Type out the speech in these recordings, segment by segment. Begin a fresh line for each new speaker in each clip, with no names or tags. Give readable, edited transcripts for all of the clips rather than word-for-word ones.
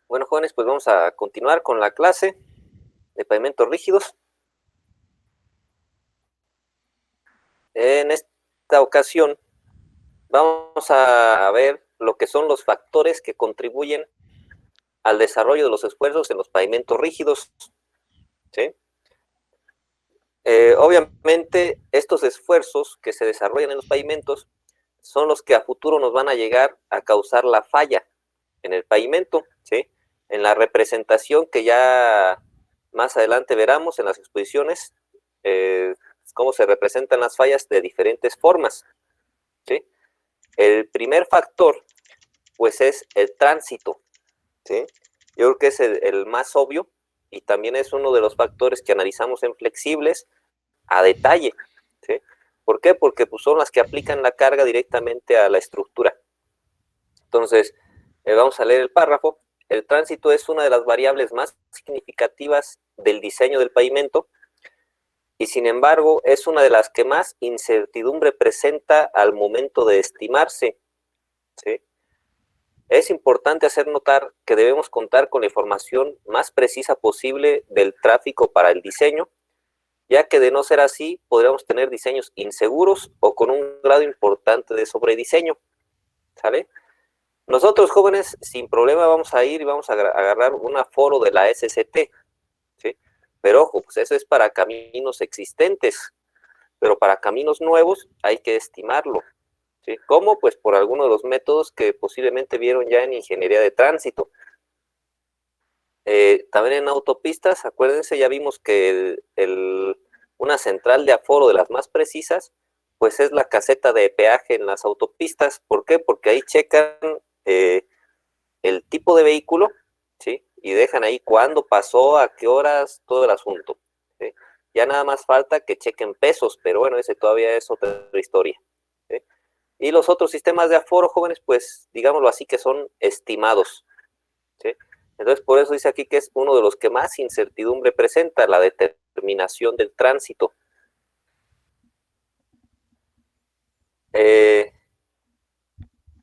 Bueno, jóvenes, pues vamos a continuar con la clase de pavimentos rígidos. En esta ocasión vamos a ver lo que son los factores que contribuyen al desarrollo de los esfuerzos en los pavimentos rígidos, ¿sí? Obviamente, estos esfuerzos que se desarrollan en los pavimentos son los que a futuro nos van a llegar a causar la falla en el pavimento, ¿sí? En la representación que ya más adelante veremos en las exposiciones, cómo se representan las fallas de diferentes formas, ¿sí? El primer factor, pues, es el tránsito, ¿sí? Yo creo que es el más obvio y también es uno de los factores que analizamos en flexibles a detalle, ¿sí? ¿Por qué? Porque pues, son las que aplican la carga directamente a la estructura. Entonces, vamos a leer el párrafo. El tránsito es una de las variables más significativas del diseño del pavimento y, sin embargo, es una de las que más incertidumbre presenta al momento de estimarse, ¿sí? Es importante hacer notar que debemos contar con la información más precisa posible del tráfico para el diseño, ya que de no ser así, podríamos tener diseños inseguros o con un grado importante de sobrediseño, ¿sale? Nosotros, jóvenes, sin problema vamos a ir y vamos a agarrar un aforo de la SCT, ¿sí? Pero ojo, pues eso es para caminos existentes, pero para caminos nuevos hay que estimarlo, ¿sí? ¿Cómo? Pues por alguno de los métodos que posiblemente vieron ya en ingeniería de tránsito. También en autopistas, acuérdense, ya vimos que una central de aforo de las más precisas, pues es la caseta de peaje en las autopistas. ¿Por qué? Porque ahí checan el tipo de vehículo, ¿sí? Y dejan ahí cuándo pasó, a qué horas, todo el asunto, ¿sí? Ya nada más falta que chequen pesos, pero bueno, ese todavía es otra historia, ¿sí? Y los otros sistemas de aforo, jóvenes, pues digámoslo así, que son estimados, ¿sí? Entonces, por eso dice aquí que es uno de los que más incertidumbre presenta, la determinación del tránsito.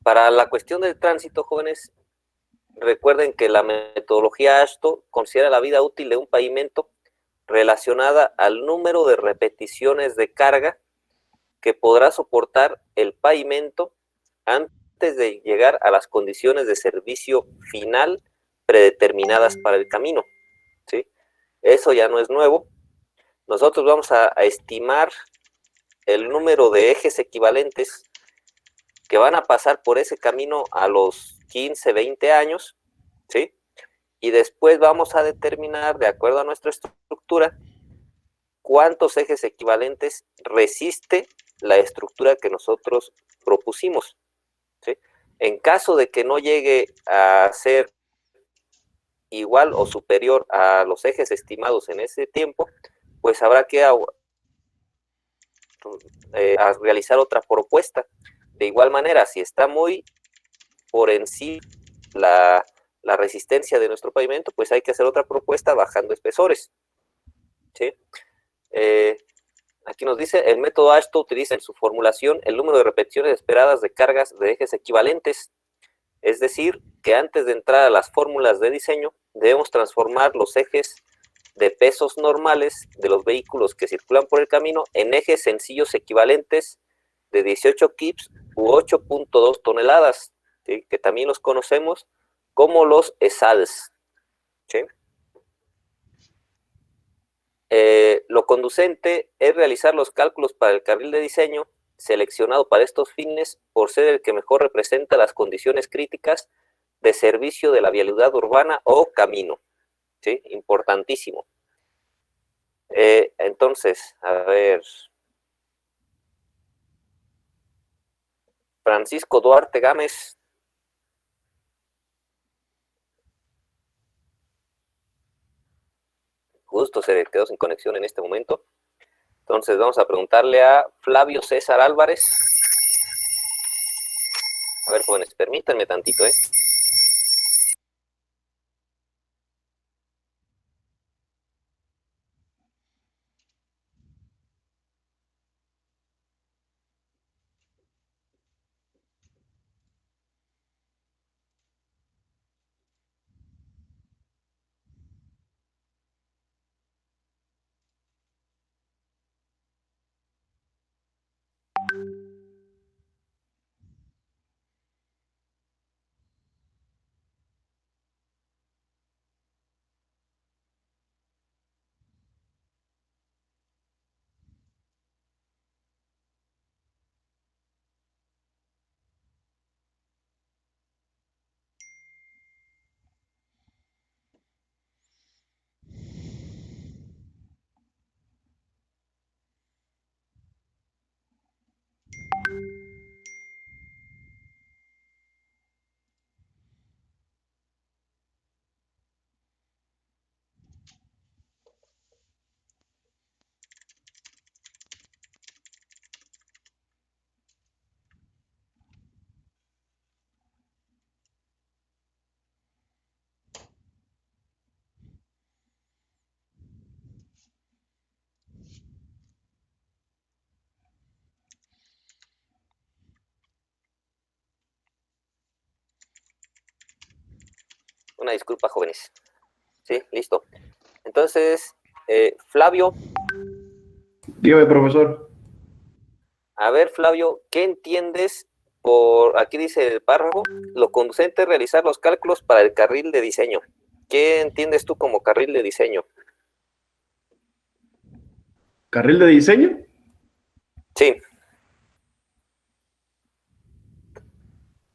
Para la cuestión del tránsito, jóvenes, recuerden que la metodología AASHTO considera la vida útil de un pavimento relacionada al número de repeticiones de carga que podrá soportar el pavimento antes de llegar a las condiciones de servicio final predeterminadas para el camino, ¿sí? Eso ya no es nuevo. Nosotros vamos a estimar el número de ejes equivalentes que van a pasar por ese camino a los 15, 20 años, ¿sí? Y después vamos a determinar, de acuerdo a nuestra estructura, cuántos ejes equivalentes resiste la estructura que nosotros propusimos, ¿sí? En caso de que no llegue a ser igual o superior a los ejes estimados en ese tiempo, pues habrá que a realizar otra propuesta. De igual manera, si está muy por encima la resistencia de nuestro pavimento, pues hay que hacer otra propuesta bajando espesores, ¿sí? Aquí nos dice, el método AASHTO utiliza en su formulación el número de repeticiones esperadas de cargas de ejes equivalentes, es decir, que antes de entrar a las fórmulas de diseño, debemos transformar los ejes de pesos normales de los vehículos que circulan por el camino en ejes sencillos equivalentes de 18 kips u 8.2 toneladas, ¿sí? Que también los conocemos como los ESALs, ¿sí? Lo conducente es realizar los cálculos para el carril de diseño seleccionado para estos fines por ser el que mejor representa las condiciones críticas de servicio de la vialidad urbana o camino, ¿sí? Importantísimo. Entonces, a ver, Francisco Duarte Gámez. Justo se quedó sin conexión en este momento. Entonces vamos a preguntarle a Flavio César Álvarez. A ver, jóvenes, permítanme tantito, ¿eh? Una disculpa, jóvenes. Sí, listo. Entonces, Flavio.
Dígame, profesor.
A ver, Flavio, ¿qué entiendes por, aquí dice el párrafo, lo conducente es realizar los cálculos para el carril de diseño? ¿Qué entiendes tú como carril de diseño?
¿Carril de diseño?
Sí,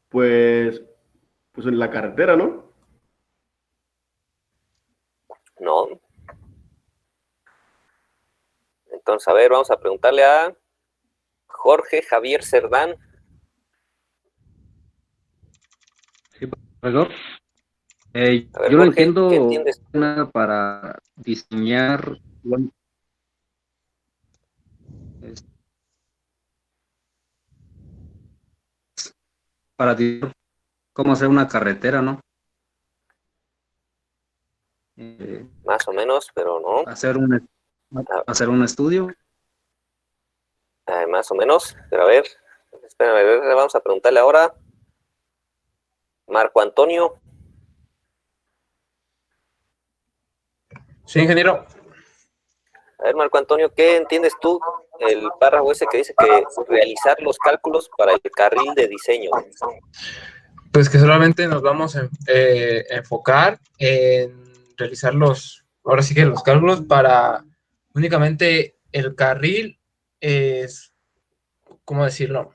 Pues, pues en la carretera, ¿no?
no. Entonces, a ver, vamos a preguntarle a Jorge Javier Cerdán.
Sí, profesor.
A ver,
Yo lo
Jorge, ¿qué
entiendo
entiendes tú?
para diseñar, bueno, es- para diseñar cómo hacer una carretera, ¿no? Eh,
Más o menos, pero no.
hacer un,
Ah,
hacer un estudio.
más o menos, pero a ver, espérame, a ver, vamos a preguntarle ahora. Marco Antonio.
Sí, ingeniero.
A ver, Marco Antonio, ¿qué entiendes tú el párrafo ese que dice que realizar los cálculos para el carril de diseño?
Pues que solamente nos vamos a enfocar en realizar ahora sí que los cálculos para únicamente el carril es, ¿cómo decirlo?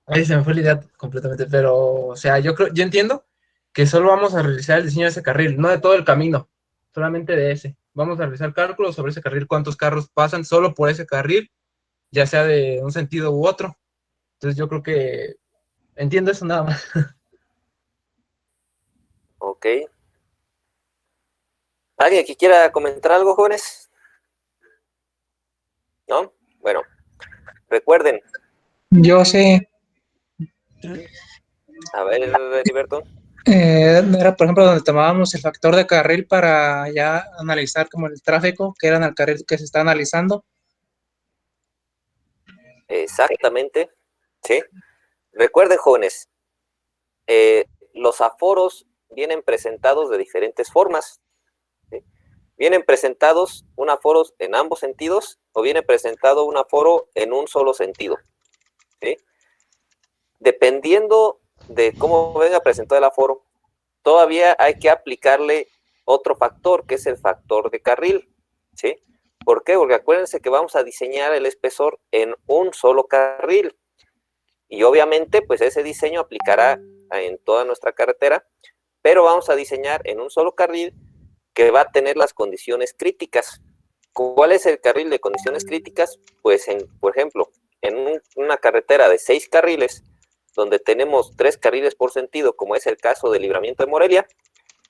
Ahí se me fue la idea completamente, pero, o sea, yo entiendo que solo vamos a realizar el diseño de ese carril, no de todo el camino, solamente de ese. Vamos a realizar cálculos sobre ese carril, cuántos carros pasan solo por ese carril, ya sea de un sentido u otro. Entonces yo creo que entiendo eso nada más.
Ok. ¿Alguien que quiera comentar algo, jóvenes? ¿No? Bueno, recuerden,
Yo sé,
a ver, Heriberto.
era por ejemplo donde tomábamos el factor de carril para ya analizar como el tráfico, que era en el carril que se está analizando.
Exactamente, ¿sí? Recuerden, jóvenes, eh, los aforos vienen presentados de diferentes formas, ¿sí? Vienen presentados un aforo en ambos sentidos o viene presentado un aforo en un solo sentido, ¿sí? Dependiendo de cómo venga presentado el aforo, todavía hay que aplicarle otro factor, que es el factor de carril, ¿sí? ¿Por qué? Porque acuérdense que vamos a diseñar el espesor en un solo carril y obviamente pues ese diseño aplicará en toda nuestra carretera, pero vamos a diseñar en un solo carril que va a tener las condiciones críticas. ¿Cuál es el carril de condiciones críticas? Pues, por ejemplo, en una carretera de 6 carriles, donde tenemos 3 carriles por sentido, como es el caso del Libramiento de Morelia,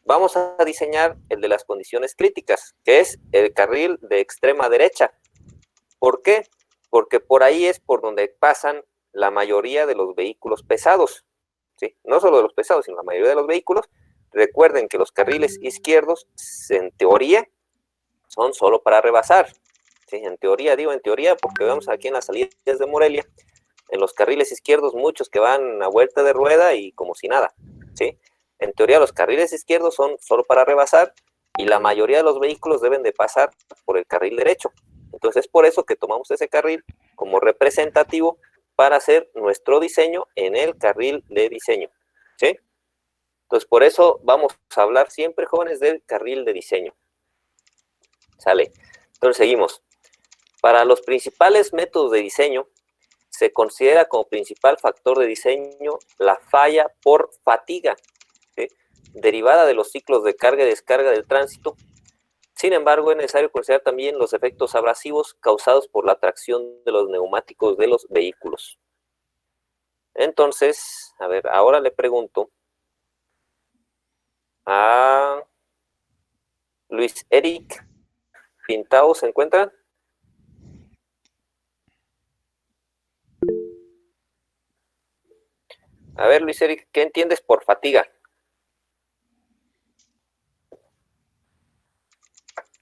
vamos a diseñar el de las condiciones críticas, que es el carril de extrema derecha. ¿Por qué? Porque por ahí es por donde pasan la mayoría de los vehículos pesados, ¿sí? No solo de los pesados, sino la mayoría de los vehículos. Recuerden que los carriles izquierdos, en teoría, son solo para rebasar, ¿sí? En teoría, digo en teoría, porque vemos aquí en las salidas de Morelia, en los carriles izquierdos, muchos que van a vuelta de rueda y como si nada, ¿sí? En teoría, los carriles izquierdos son solo para rebasar y la mayoría de los vehículos deben de pasar por el carril derecho. Entonces, es por eso que tomamos ese carril como representativo para hacer nuestro diseño en el carril de diseño, ¿sí? Entonces, por eso vamos a hablar siempre, jóvenes, del carril de diseño. ¿Sale? Entonces, seguimos. Para los principales métodos de diseño, se considera como principal factor de diseño la falla por fatiga, ¿sí? Derivada de los ciclos de carga y descarga del tránsito. Sin embargo, es necesario considerar también los efectos abrasivos causados por la tracción de los neumáticos de los vehículos. Entonces, a ver, ahora le pregunto a Luis Eric Pintao, ¿se encuentra? A ver, Luis Eric, ¿qué entiendes por fatiga?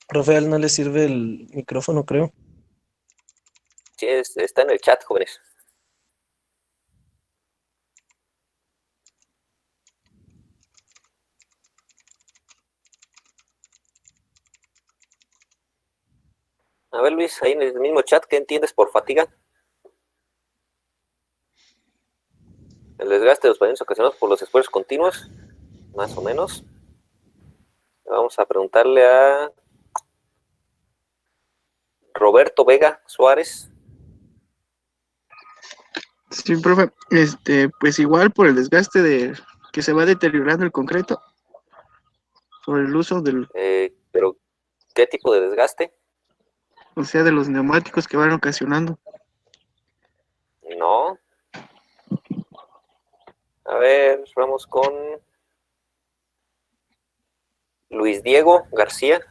Profe, a él no le sirve el micrófono, creo.
Sí, está en el chat, jóvenes. A ver, Luis, ahí en el mismo chat, ¿qué entiendes por fatiga? El desgaste de los pavimentos ocasionados por los esfuerzos continuos, más o menos. Vamos a preguntarle a Roberto Vega Suárez.
Sí, profe, pues igual por el desgaste de que se va deteriorando el concreto, por el uso
Pero, ¿qué tipo de desgaste?
o sea, de los neumáticos que van ocasionando.
No. A ver, vamos con Luis Diego García.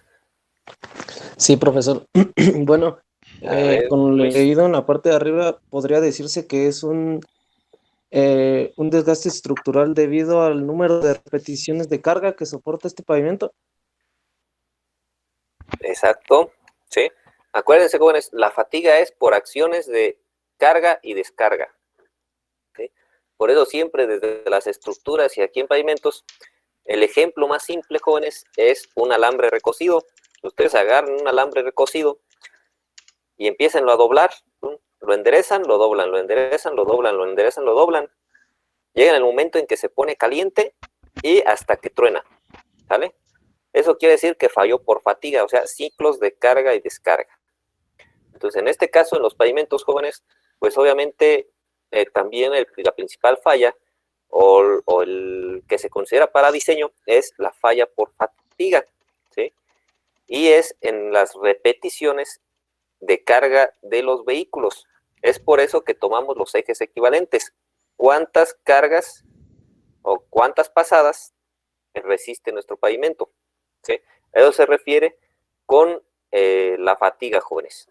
Sí, profesor. Bueno,
A ver,
con lo
Luis.
leído en la parte de arriba, podría decirse que es un desgaste estructural debido al número de repeticiones de carga que soporta este pavimento.
Exacto, sí. Acuérdense, jóvenes, la fatiga es por acciones de carga y descarga. ¿Sí? Por eso siempre desde las estructuras y aquí en pavimentos, el ejemplo más simple, jóvenes, es un alambre recocido. Ustedes agarran un alambre recocido y empiezan a doblar, ¿no? Lo enderezan, lo doblan, lo enderezan, lo doblan, lo enderezan, lo doblan. Llega el momento en que se pone caliente y hasta que truena, ¿sale? Eso quiere decir que falló por fatiga, o sea, ciclos de carga y descarga. Entonces, en este caso, en los pavimentos, pues obviamente también la principal falla o el que se considera para diseño es la falla por fatiga, ¿sí? Y es en las repeticiones de carga de los vehículos. Es por eso que tomamos los ejes equivalentes. ¿Cuántas cargas o cuántas pasadas resiste nuestro pavimento? ¿Sí? A eso se refiere con la fatiga, jóvenes.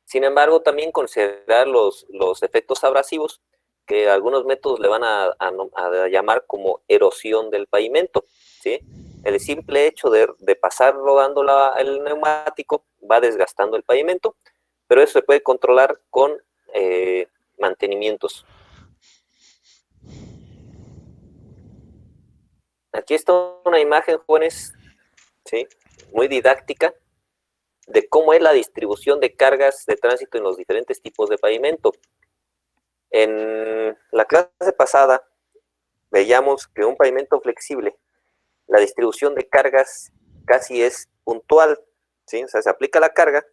Sin embargo, también considerar los efectos abrasivos, que algunos métodos le van a llamar como erosión del pavimento, ¿sí? El simple hecho de pasar rodando el neumático va desgastando el pavimento, pero eso se puede controlar con mantenimientos. Aquí está una imagen, jóvenes, ¿sí? Muy didáctica, de cómo es la distribución de cargas de tránsito en los diferentes tipos de pavimento. En la clase pasada veíamos que un pavimento flexible, la distribución de cargas casi es puntual, ¿sí? O sea, se aplica la carga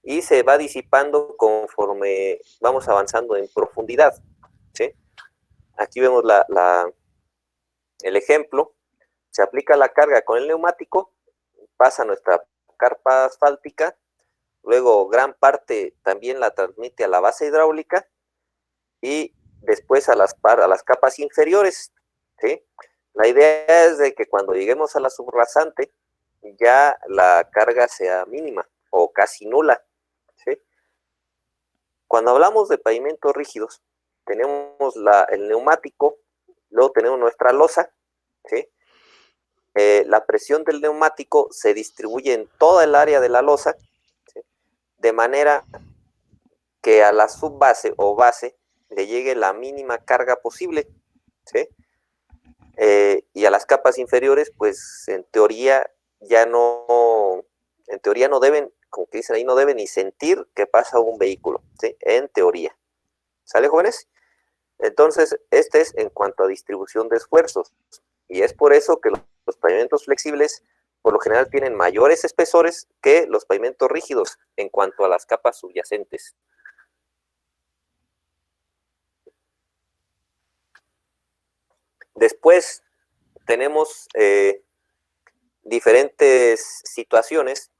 y se va disipando conforme vamos avanzando en profundidad, ¿sí? Aquí vemos el ejemplo. Se aplica la carga con el neumático, pasa nuestra carpa asfáltica, luego gran parte también la transmite a la base hidráulica y después a las capas inferiores, ¿sí? La idea es de que cuando lleguemos a la subrasante ya la carga sea mínima o casi nula, ¿sí? Cuando hablamos de pavimentos rígidos, tenemos el neumático, luego tenemos nuestra losa, ¿sí? La presión del neumático se distribuye en toda el área de la losa, ¿sí? De manera que a la subbase o base le llegue la mínima carga posible, ¿sí? Y a las capas inferiores, pues en teoría no deben, como que dicen ahí, no deben ni sentir que pasa un vehículo, ¿sí? En teoría. ¿Sale, jóvenes? Entonces, este es en cuanto a distribución de esfuerzos. Y es por eso que los pavimentos flexibles por lo general tienen mayores espesores que los pavimentos rígidos en cuanto a las capas subyacentes. Después tenemos diferentes situaciones.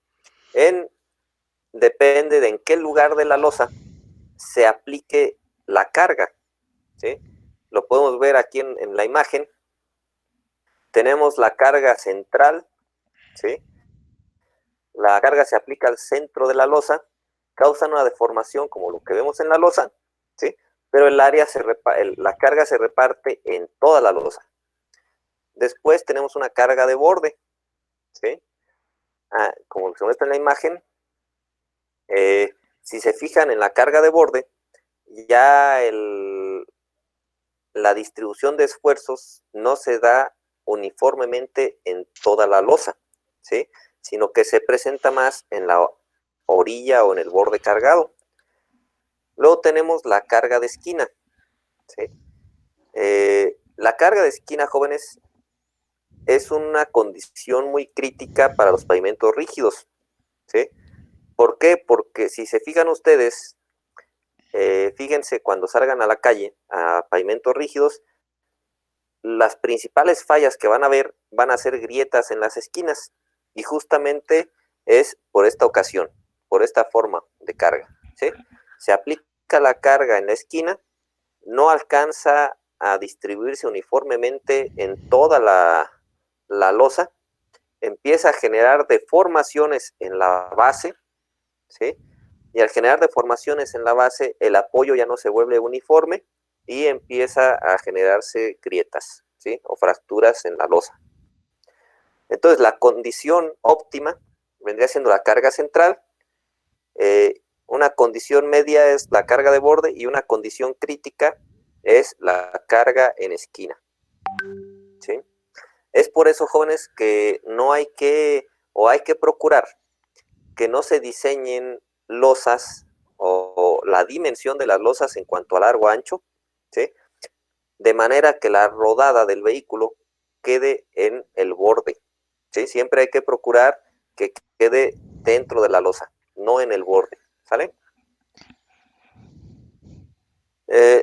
Depende de en qué lugar de la losa se aplique la carga, ¿sí? Lo podemos ver aquí en la imagen. Tenemos la carga central, ¿sí? La carga se aplica al centro de la losa, causa una deformación como lo que vemos en la losa, ¿sí? Pero la carga se reparte en toda la losa. Después tenemos una carga de borde, ¿sí? Como se muestra en la imagen, si se fijan en la carga de borde, ya la distribución de esfuerzos no se da uniformemente en toda la losa, ¿sí? Sino que se presenta más en la orilla o en el borde cargado. Luego tenemos la carga de esquina, ¿sí? La carga de esquina, jóvenes, es una condición muy crítica para los pavimentos rígidos, ¿sí? ¿Por qué? Porque si se fijan ustedes, fíjense cuando salgan a la calle, a pavimentos rígidos, las principales fallas que van a ver van a ser grietas en las esquinas, y justamente es por esta ocasión, por esta forma de carga, ¿sí? Se aplica la carga en la esquina, no alcanza a distribuirse uniformemente en toda la losa, empieza a generar deformaciones en la base, ¿sí? Y al generar deformaciones en la base, el apoyo ya no se vuelve uniforme y empieza a generarse grietas, ¿sí? O fracturas en la losa. Entonces, la condición óptima vendría siendo la carga central, una condición media es la carga de borde y una condición crítica es la carga en esquina, ¿sí? Es por eso, jóvenes, que no hay que, o hay que procurar que no se diseñen losas o la dimensión de las losas en cuanto a largo ancho, ¿sí? De manera que la rodada del vehículo quede en el borde, ¿sí? Siempre hay que procurar que quede dentro de la losa, no en el borde, ¿sale?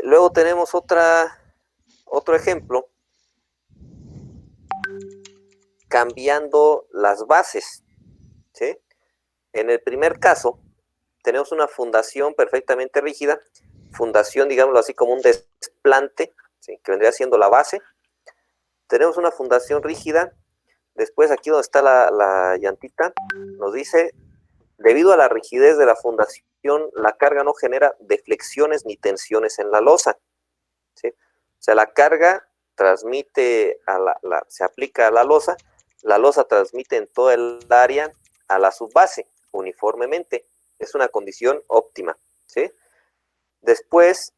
Luego tenemos otro ejemplo, cambiando las bases, ¿sí? En el primer caso, tenemos una fundación perfectamente rígida, fundación, digámoslo así, como un desplante, ¿sí? Que vendría siendo la base. Tenemos una fundación rígida, después aquí donde está la llantita, nos dice, debido a la rigidez de la fundación, la carga no genera deflexiones ni tensiones en la losa, ¿sí? O sea, la carga transmite, se aplica a la losa transmite en toda el área a la subbase uniformemente. Es una condición óptima, ¿sí? Después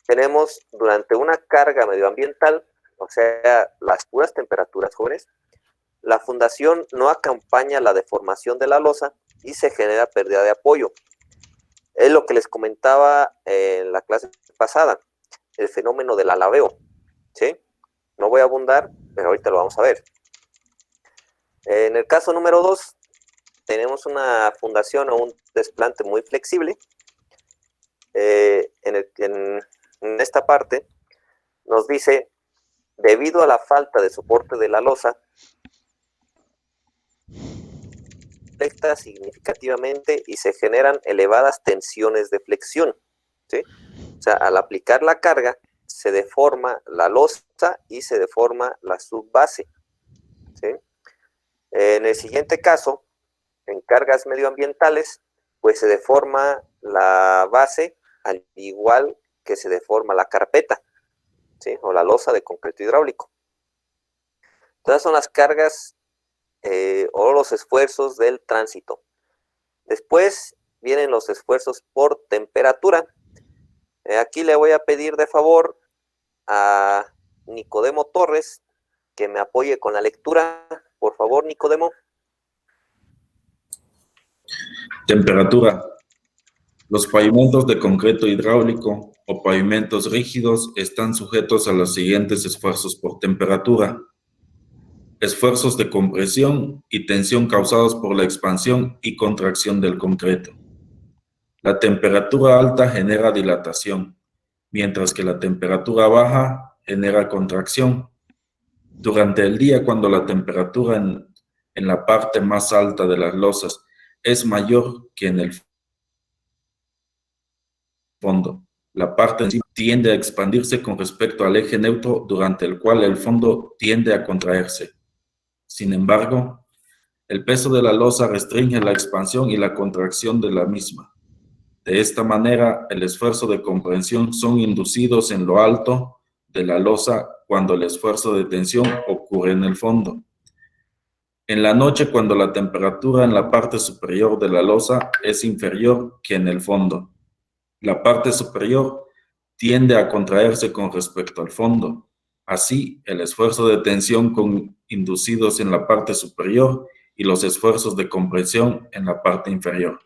tenemos durante una carga medioambiental, o sea, las puras temperaturas, jóvenes, la fundación no acompaña la deformación de la losa y se genera pérdida de apoyo. Es lo que les comentaba en la clase pasada, el fenómeno del alabeo, ¿sí? No voy a abundar, pero ahorita lo vamos a ver. En el caso número 2, tenemos una fundación o un desplante muy flexible. En esta parte nos dice, debido a la falta de soporte de la losa, afecta significativamente y se generan elevadas tensiones de flexión, ¿sí? O sea, al aplicar la carga, se deforma la losa y se deforma la subbase, ¿sí? En el siguiente caso, en cargas medioambientales, pues se deforma la base al igual que se deforma la carpeta, ¿sí? O la losa de concreto hidráulico. Todas son las cargas o los esfuerzos del tránsito. Después vienen los esfuerzos por temperatura. Aquí le voy a pedir de favor a Nicodemo Torres que me apoye con la lectura. Por favor, Nicodemo.
Temperatura. Los pavimentos de concreto hidráulico o pavimentos rígidos están sujetos a los siguientes esfuerzos por temperatura. Esfuerzos de compresión y tensión causados por la expansión y contracción del concreto. La temperatura alta genera dilatación, mientras que la temperatura baja genera contracción. Durante el día, cuando la temperatura en la parte más alta de las losas es mayor que en el fondo, la parte encima tiende a expandirse con respecto al eje neutro, durante el cual el fondo tiende a contraerse. Sin embargo, el peso de la losa restringe la expansión y la contracción de la misma. De esta manera, el esfuerzo de compresión son inducidos en lo alto de la losa cuando el esfuerzo de tensión ocurre en el fondo. En la noche, cuando la temperatura en la parte superior de la losa es inferior que en el fondo, la parte superior tiende a contraerse con respecto al fondo. Así, el esfuerzo de tensión inducidos en la parte superior y los esfuerzos de compresión en la parte inferior.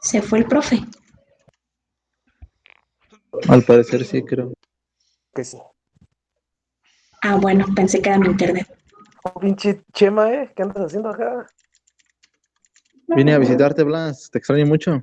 Se fue el profe.
Al parecer sí, creo.
Que sí.
Ah, bueno, pensé que era mi internet.
Oh, pinche Chema, ¿qué andas haciendo acá?
Vine a visitarte, Blas. Te extraño mucho.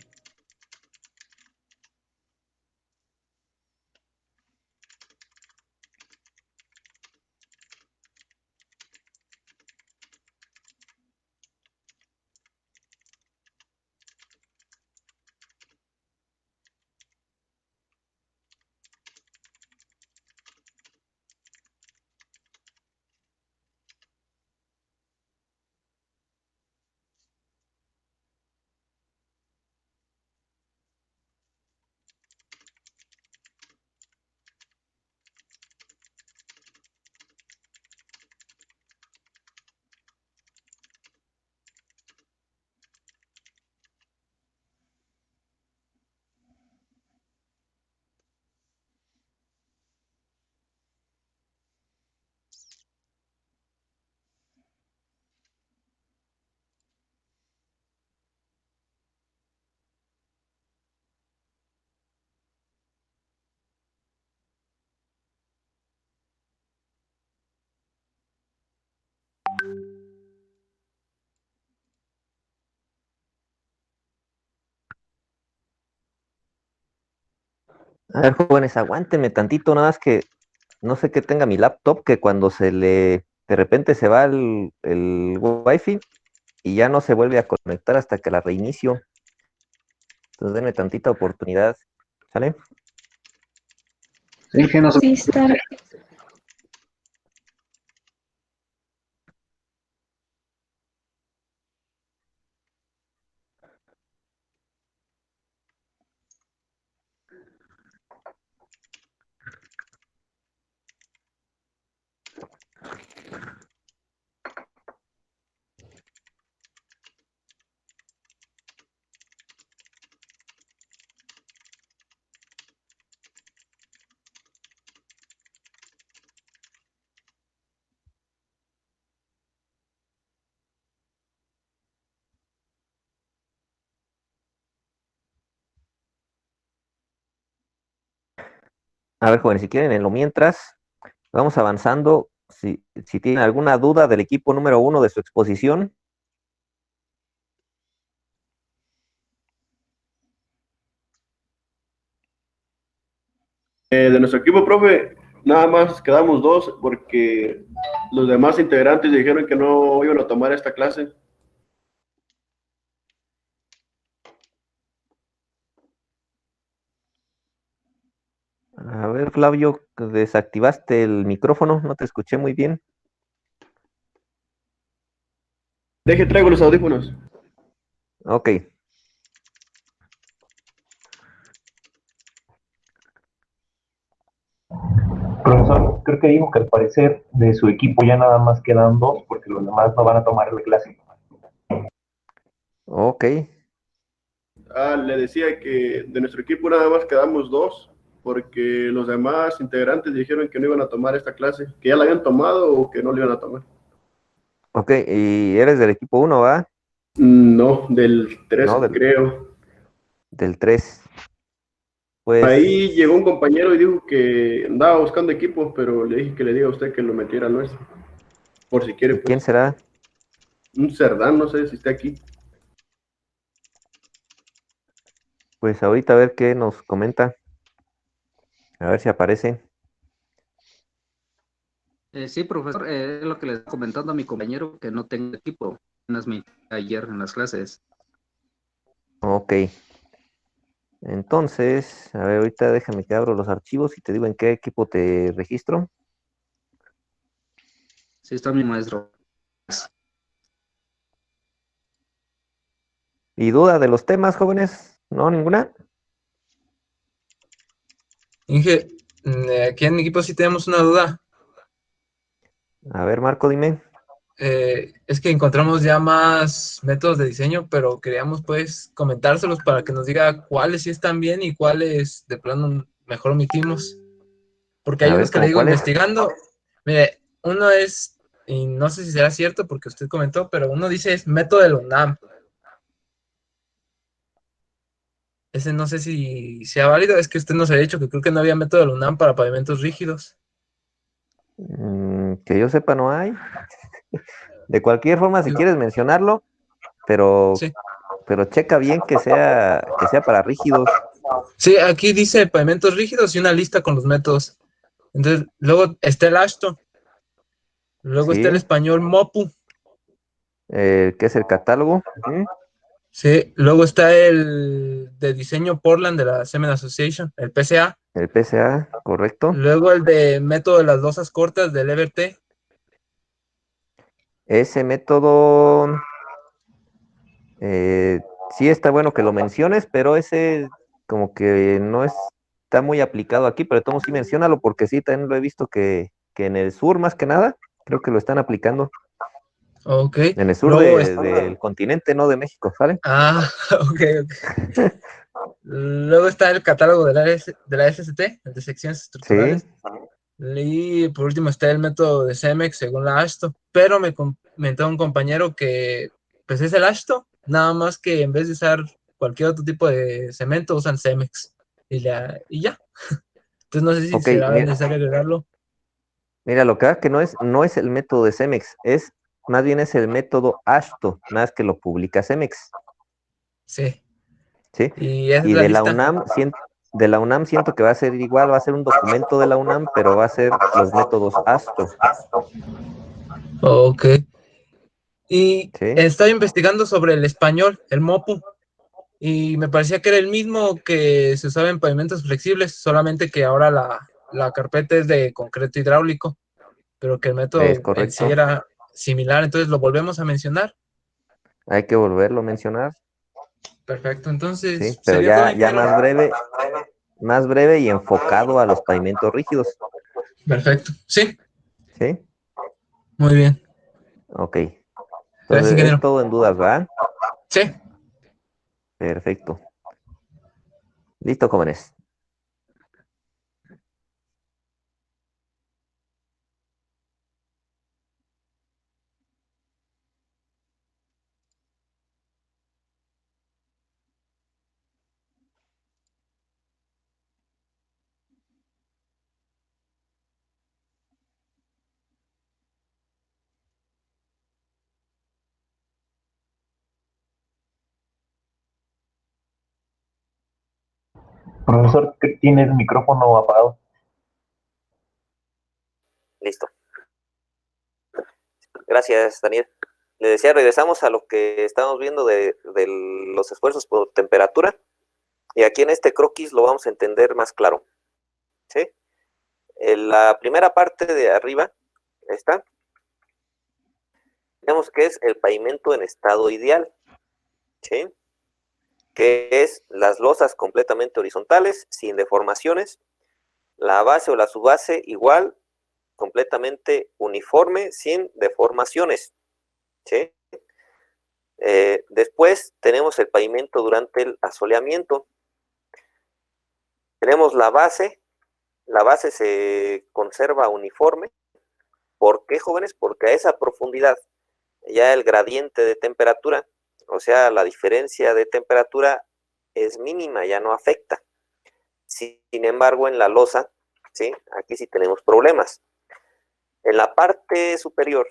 A ver, jóvenes, aguántenme tantito, nada más que no sé qué tenga mi laptop, que cuando de repente se va el wifi y ya no se vuelve a conectar hasta que la reinicio. Entonces denme tantita oportunidad, ¿sale?
Sí, que no se...
Sí, está.
A ver, jóvenes, si quieren, en lo mientras, vamos avanzando. Si tienen alguna duda del equipo número 1 de su exposición.
De nuestro equipo, profe, nada más quedamos dos porque los demás integrantes dijeron que no iban a tomar esta clase.
A ver, Flavio, desactivaste el micrófono, no te escuché muy bien.
Traigo los audífonos.
Ok.
Profesor, creo que dijo que al parecer de su equipo ya nada más quedan dos porque los demás no van a tomar la clase.
Ok.
Le decía que de nuestro equipo nada más quedamos dos porque los demás integrantes dijeron que no iban a tomar esta clase, que ya la habían tomado o que no la iban a tomar.
Ok, y eres del equipo 1, ¿va?
No, del 3
No,
creo.
del 3. Pues
Ahí llegó un compañero y dijo que andaba buscando equipos, pero le dije que le diga a usted que lo metiera al nuestro. Por si quiere,
¿quién
pues.
será?
Un Cerdán, no sé si está aquí.
Pues ahorita a ver qué nos comenta. A ver si aparece.
Sí, profesor, es lo que le estaba comentando a mi compañero, que no tengo equipo. Apenas me integré ayer en las clases.
Ok. Entonces, a ver, ahorita déjame que abro los archivos y te digo en qué equipo te registro.
Sí, está mi maestro.
¿Y duda de los temas, jóvenes? ¿No? ¿Ninguna?
Inge, aquí en mi equipo sí tenemos una duda.
A ver, Marco, dime.
Es que encontramos ya más métodos de diseño, pero queríamos pues comentárselos para que nos diga cuáles sí están bien y cuáles de plano mejor omitimos. Porque hay
A ver,
unos que le
¿cómo
digo
cuáles?
investigando. Mire, uno es, y no sé si será cierto porque usted comentó, pero uno dice es método de la UNAM. Ese no sé si sea válido, es que usted nos había dicho que creo que no había método de la UNAM para pavimentos rígidos.
Que yo sepa, no hay. De cualquier forma, si quieres mencionarlo, pero,
Sí.
pero checa bien que sea para rígidos.
Sí, aquí dice pavimentos rígidos y una lista con los métodos. Entonces, luego está el ASHTO, luego está el
Sí.
español MOPU,
¿Qué es el catálogo? Ujú.
sí, luego está el de diseño Portland de la Semen Association, el PCA,
El PSA, correcto.
luego el de método de las losas cortas del EBRT.
Ese método, sí está bueno que lo menciones, pero ese como que no está muy aplicado aquí, pero de todos modos sí menciónalo porque sí, también lo he visto que en el sur más que nada, creo que lo están aplicando.
Ok,
En el sur
luego
del continente, no de México, ¿sale?
ok. Luego está el catálogo de la SST, el de secciones
Sí,
estructurales. Y por último está el método de CEMEX según la ASHTO, pero me comentó un compañero que pues es el ASHTO, nada más que en vez de usar cualquier otro tipo de cemento usan CEMEX y ya. Entonces no sé si
ok,
será necesario agregarlo.
mira, lo que haga que no es el método de Cemex, más bien es el método ASHTO, nada más que lo publica Cemex,
Sí,
¿sí?
y esa es
Y
la lista.
de la UNAM siento que va a ser igual, va a ser un documento de la UNAM, pero va a ser los métodos ASHTO,
Ok. Y
¿sí?
estaba investigando sobre el español, el MOPU, y me parecía que era el mismo que se usaba en pavimentos flexibles, solamente que ahora la carpeta es de concreto hidráulico, pero que el
Es
método en sí
correcto,
era similar, entonces lo volvemos a mencionar.
hay que volverlo a mencionar,
Perfecto,
¿sí?
entonces
Pero
sería todo,
ya
ingeniero.
más breve y enfocado a los pavimentos rígidos,
Perfecto, sí,
¿sí?
muy bien.
Ok,
Gracias,
entonces es
ingeniero.
todo en dudas, ¿va?
Sí.
Perfecto. Listo, jóvenes.
Profesor, que tiene el micrófono apagado.
Listo. Gracias, Daniel. Le decía, regresamos a lo que estábamos viendo de los esfuerzos por temperatura. Y aquí en este croquis lo vamos a entender más claro. ¿Sí? En la primera parte de arriba, está, vemos que es el pavimento en estado ideal. ¿Sí? Que es las losas completamente horizontales, sin deformaciones. La base o la subbase igual, completamente uniforme, sin deformaciones. ¿Sí? Después tenemos el pavimento durante el asoleamiento. Tenemos la base se conserva uniforme. ¿Por qué, jóvenes? Porque a esa profundidad, ya el gradiente de temperatura, o sea, la diferencia de temperatura es mínima, ya no afecta. Sin embargo, en la losa, ¿sí? Aquí sí tenemos problemas. En la parte superior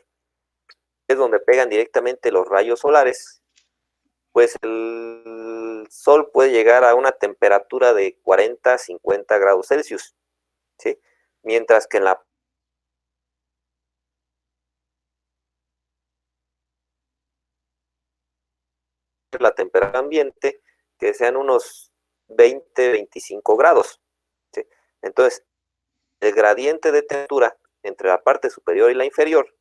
es donde pegan directamente los rayos solares, pues el sol puede llegar a una temperatura de 40 a 50 grados Celsius, ¿sí? Mientras que en la temperatura ambiente, que sean unos 20, 25 grados, ¿sí? Entonces, el gradiente de temperatura entre la parte superior y la inferior,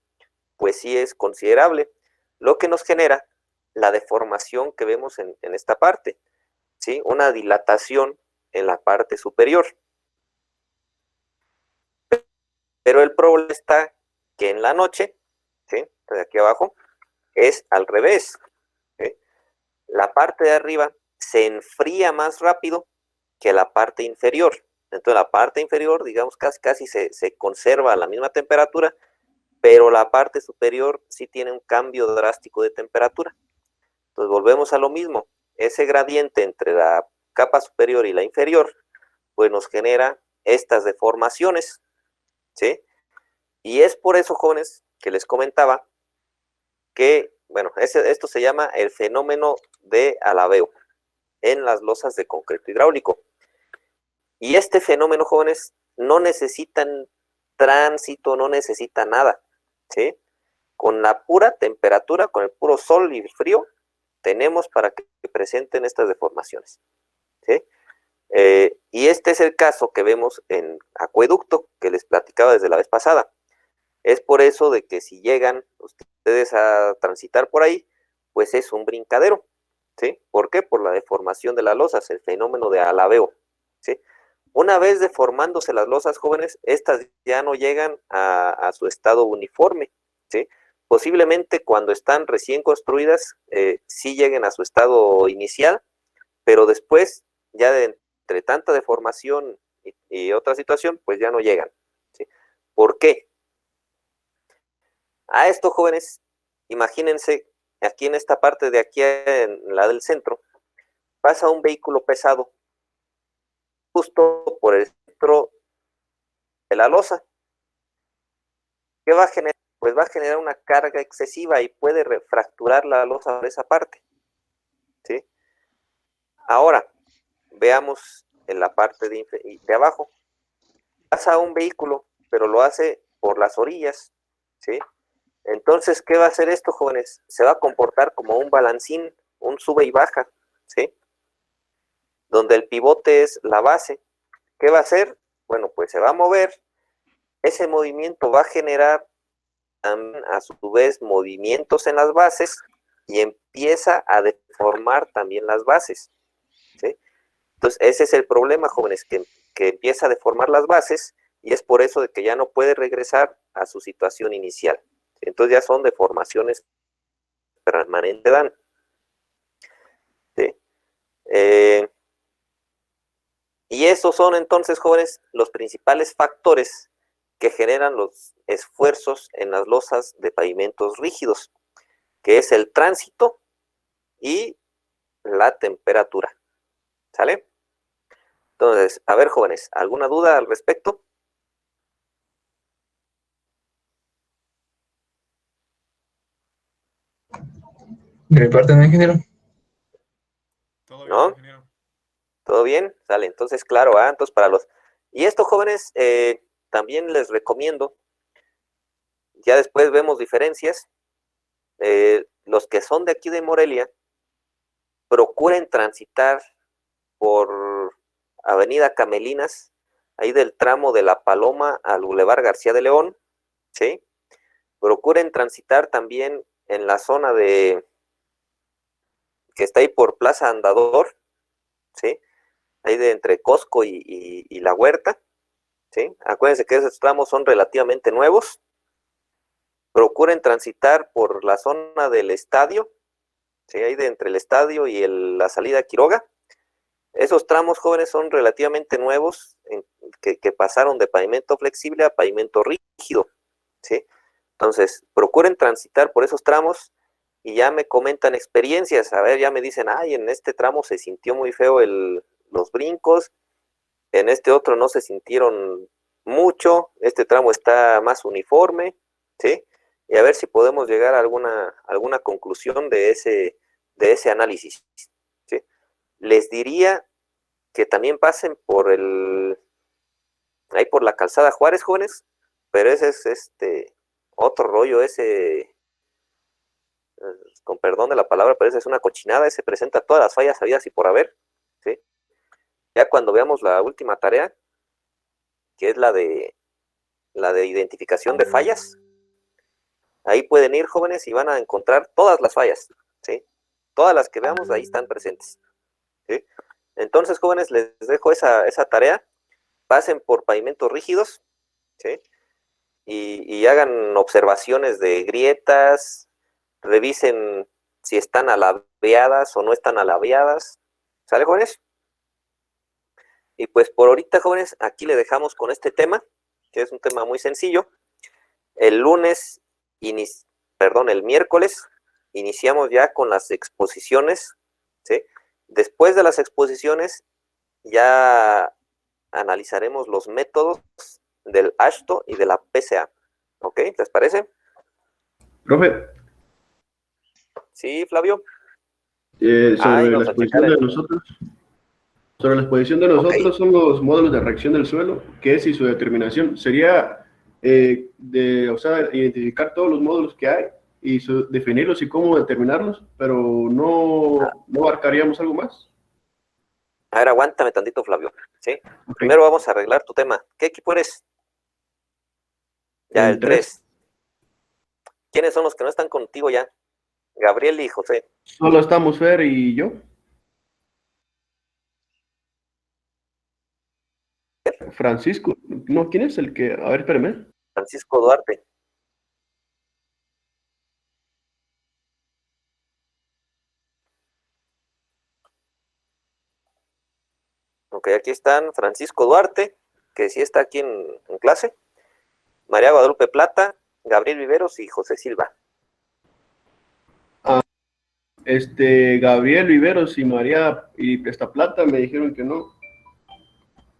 pues sí es considerable, lo que nos genera la deformación que vemos en esta parte, ¿sí? Una dilatación en la parte superior. Pero el problema está que en la noche, ¿sí? De aquí abajo, es al revés, ¿sí? La parte de arriba se enfría más rápido que la parte inferior. Entonces la parte inferior, digamos, casi se conserva a la misma temperatura, pero la parte superior sí tiene un cambio drástico de temperatura. Entonces volvemos a lo mismo. Ese gradiente entre la capa superior y la inferior, pues nos genera estas deformaciones, ¿sí? Y es por eso, jóvenes, que les comentaba que, bueno, esto se llama el fenómeno de alabeo en las losas de concreto hidráulico. Y este fenómeno, jóvenes, no necesitan tránsito, no necesita nada, ¿sí? Con la pura temperatura, con el puro sol y el frío, tenemos para que presenten estas deformaciones, ¿sí? Y este es el caso que vemos en acueducto, que les platicaba desde la vez pasada. Es por eso de que si llegan ustedes a transitar por ahí, pues es un brincadero, ¿sí? ¿Por qué? Por la deformación de las losas, el fenómeno de alabeo, ¿sí? Una vez deformándose las losas, jóvenes, estas ya no llegan a su estado uniforme, ¿sí? Posiblemente cuando están recién construidas, sí lleguen a su estado inicial, pero después, ya de entre tanta deformación y otra situación, pues ya no llegan, ¿sí? ¿Por qué? A esto, jóvenes, imagínense, aquí en esta parte de aquí, en la del centro, pasa un vehículo pesado, justo por el centro de la losa. ¿Qué va a generar? Pues va a generar una carga excesiva y puede fracturar la losa de esa parte, ¿sí? Ahora, veamos en la parte de abajo. Pasa un vehículo, pero lo hace por las orillas, ¿sí? Entonces, ¿qué va a hacer esto, jóvenes? Se va a comportar como un balancín, un sube y baja, ¿sí? Donde el pivote es la base. ¿Qué va a hacer? Bueno, pues se va a mover. Ese movimiento va a generar a su vez movimientos en las bases y empieza a deformar también las bases, ¿sí? Entonces, ese es el problema, jóvenes, que empieza a deformar las bases y es por eso de que ya no puede regresar a su situación inicial. Entonces ya son deformaciones permanentes, ¿dan? ¿Sí? Y esos son entonces, jóvenes, los principales factores que generan los esfuerzos en las losas de pavimentos rígidos, que es el tránsito y la temperatura. ¿Sale? Entonces, a ver, jóvenes, ¿alguna duda al respecto?
De mi parte, ¿no, ingeniero?
¿No? ¿Todo bien? Sale, entonces, claro, entonces para los... Y esto, jóvenes, también les recomiendo, ya después vemos diferencias, los que son de aquí de Morelia, procuren transitar por Avenida Camelinas, ahí del tramo de La Paloma al Boulevard García de León, ¿sí? Procuren transitar también en la zona de que está ahí por Plaza Andador, ¿sí? Ahí de entre Costco y La Huerta, ¿sí? Acuérdense que esos tramos son relativamente nuevos. Procuren transitar por la zona del estadio, ¿sí? Ahí de entre el estadio y la salida a Quiroga. Esos tramos, jóvenes, son relativamente nuevos, que pasaron de pavimento flexible a pavimento rígido, ¿sí? Entonces, procuren transitar por esos tramos y ya me comentan experiencias. A ver, ya me dicen, ay, en este tramo se sintió muy feo los brincos, en este otro no se sintieron mucho, este tramo está más uniforme, ¿sí? Y a ver si podemos llegar a alguna conclusión de ese análisis, ¿sí? Les diría que también pasen ahí por la calzada Juárez, jóvenes, pero ese es otro rollo, con perdón de la palabra, pero esa es una cochinada, ese presenta todas las fallas habidas y por haber, ¿sí? Ya cuando veamos la última tarea, que es la de identificación de fallas, ahí pueden ir, jóvenes, y van a encontrar todas las fallas, ¿sí? Todas las que veamos ahí están presentes, ¿sí? Entonces, jóvenes, les dejo esa tarea, pasen por pavimentos rígidos, ¿sí? Y hagan observaciones de grietas, revisen si están alabeadas o no están alabeadas, ¿sale, jóvenes? Y pues por ahorita, jóvenes, aquí le dejamos con este tema, que es un tema muy sencillo. El miércoles iniciamos ya con las exposiciones, ¿sí? Después de las exposiciones ya analizaremos los métodos del AASHTO y de la PCA, ¿ok? ¿Les parece?
Profe,
Sí, Flavio.
Sobre la exposición de nosotros. Sobre la exposición de nosotros son los módulos de reacción del suelo, que es y su determinación. Sería identificar todos los módulos que hay y definirlos y cómo determinarlos, pero no abarcaríamos algo más.
A ver, aguántame tantito, Flavio, ¿sí? Okay. Primero vamos a arreglar tu tema. ¿Qué equipo eres? Ya, el 3. ¿Quiénes son los que no están contigo ya? Gabriel y José.
Solo estamos Fer y yo. Francisco. No, ¿quién es el que? A ver, espérame.
Francisco Duarte. Ok, aquí están Francisco Duarte, que sí está aquí en clase, María Guadalupe Plata, Gabriel Viveros y José Silva.
Gabriel Viveros y María y esta Plata me dijeron que no.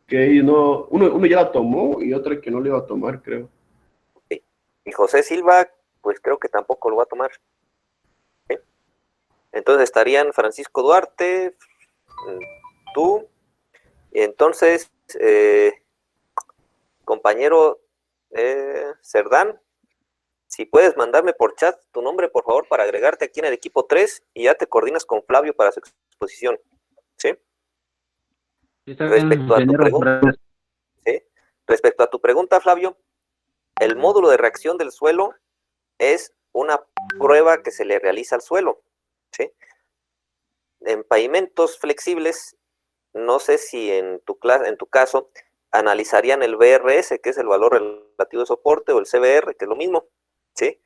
Que ellos no, uno ya la tomó y otro que no le iba a tomar, creo.
Okay. Y José Silva, pues creo que tampoco lo va a tomar. ¿Sí? Entonces estarían Francisco Duarte, tú, y entonces, compañero Cerdán, si puedes mandarme por chat tu nombre, por favor, para agregarte aquí en el equipo 3 y ya te coordinas con Flavio para su exposición. ¿Sí? Respecto a tu pregunta, Flavio, el módulo de reacción del suelo es una prueba que se le realiza al suelo, ¿sí? En pavimentos flexibles, no sé si en tu caso analizarían el VRS, que es el valor relativo de soporte, o el CBR, que es lo mismo, ¿sí?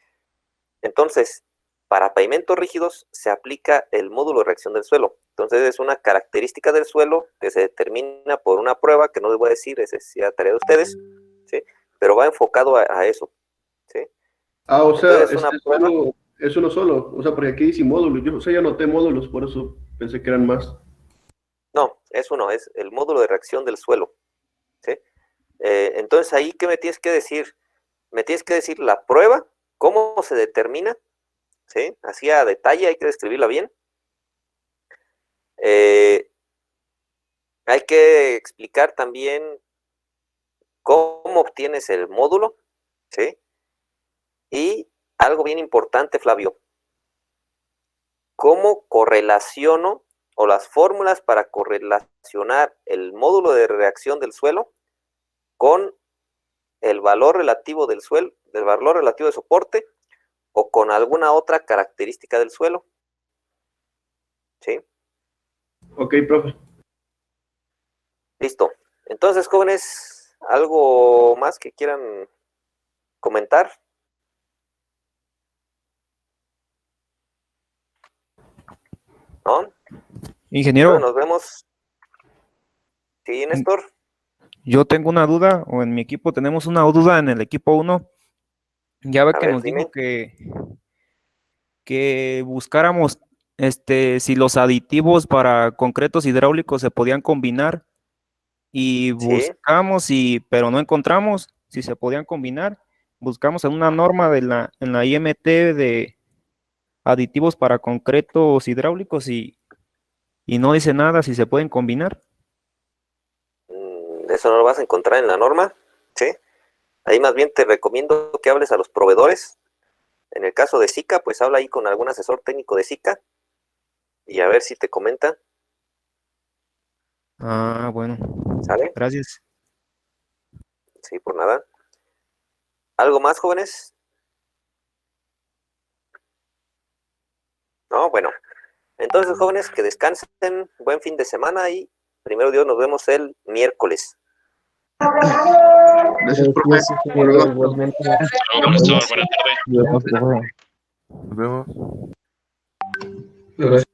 Entonces, para pavimentos rígidos se aplica el módulo de reacción del suelo. Entonces es una característica del suelo que se determina por una prueba, que no les voy a decir, esa es ya tarea de ustedes, ¿sí? Pero va enfocado a eso, ¿sí?
O sea, es uno solo, o sea, porque aquí dice módulos, yo anoté módulos, por eso pensé que eran más.
No, es uno, es el módulo de reacción del suelo, ¿sí? Entonces ahí, ¿qué me tienes que decir? Me tienes que decir la prueba, cómo se determina, ¿sí? Así a detalle, hay que describirla bien. Hay que explicar también cómo obtienes el módulo, ¿sí? Y algo bien importante, Flavio, cómo correlaciono o las fórmulas para correlacionar el módulo de reacción del suelo con el valor relativo del suelo, del valor relativo de soporte o con alguna otra característica del suelo. ¿Sí?
Ok, profe.
Listo. Entonces, jóvenes, ¿algo más que quieran comentar? ¿No?
Ingeniero.
Bueno, nos vemos. Sí, Néstor.
Yo tengo una duda, o en mi equipo tenemos una duda en el equipo 1. Ya ve que nos dijo que que buscáramos si los aditivos para concretos hidráulicos se podían combinar y buscamos, pero no encontramos si se podían combinar. Buscamos en una norma en la IMT de aditivos para concretos hidráulicos y no dice nada si se pueden combinar.
Eso no lo vas a encontrar en la norma, ¿sí? Ahí más bien te recomiendo que hables a los proveedores. En el caso de SICA, pues habla ahí con algún asesor técnico de SICA y a ver si te comenta.
Ah, bueno.
¿Sale?
Gracias.
Sí, por nada. ¿Algo más, jóvenes? No, bueno. Entonces, jóvenes, que descansen, buen fin de semana y primero Dios nos vemos el miércoles.
Gracias, profe.
Igualmente.
Profesor, buenas tardes.
Nos vemos.
Gracias.